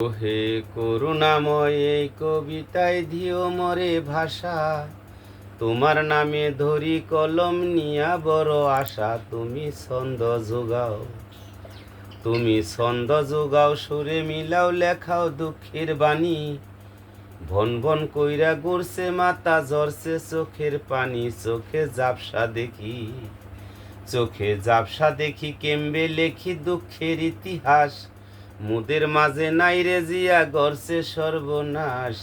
হে করুণাময় এই কবিতায় দিও মরে ভাষা, তোমার নামে ধরি কলম নিয়া বড় আশা। তুমি ছন্দ যোগাও সুরে মিলাও লেখাও দুঃখের বাণী। ভন ভন কইরা গড়ছে মাথা ঝরছে চোখের পানি। চোখে জাপসা দেখি কেমবে লেখি দুঃখের ইতিহাস। মুদের মাঝে নাই রে জিয়া গড়ছে সর্বনাশ।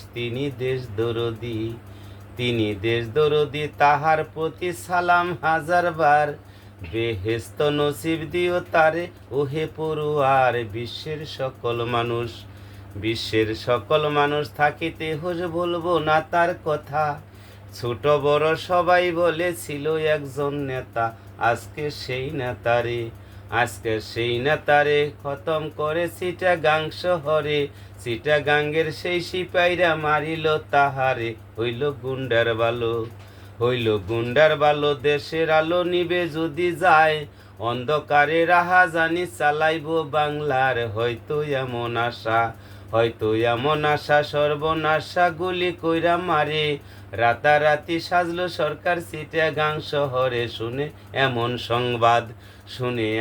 তিনি দেশ দরদি তাহার প্রতি সালাম হাজার বার। বেহেস্ত নসিব দিও তারে ওহে পড়ুয়ার। বিশ্বের সকল মানুষ থাকিতে হোস বলবো না তার কথা। ছোট বড় সবাই বলেছিল একজন নেতা। আজকে সেই নেতারে খতম করে চিটাগাং শহরে। চিটাগাঙ্গের সেই সিপাইরা মারিল তাহারে। হইল গুন্ডার বালো দেশের আলো নিবে যদি যায়। অন্ধকারে রাহাজানি চালাইব বাংলার। হয়তো এমন আশা সর্বনাশা গুলি কইরা মারে। রাতারাতি সাজলো সরকার চিটাগাং শহরে। শুনে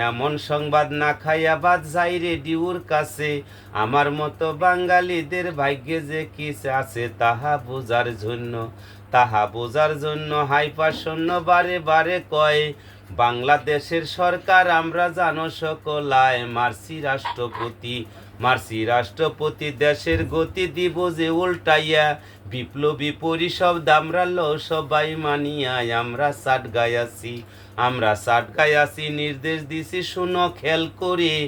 এমন সংবাদ না খাইয়া বাদ যাই রেডিওর কাছে। আমার মতো বাঙালিদের ভাগ্যে যে কিস আছে তাহা বোঝার জন্য হাইপা শূন্য বারে বারে কয়। বাংলাদেশের সরকার আমরা জানো সকলায়। মার্সি রাষ্ট্রপতি দেশের গতি দিব যে উল্টাইয়া। বিপ্লবী পরিষদ আমরা সবাই মানিয়ায়। আমরা সাট গায়াছি নির্দেশ দিছি শুনো খেল করে।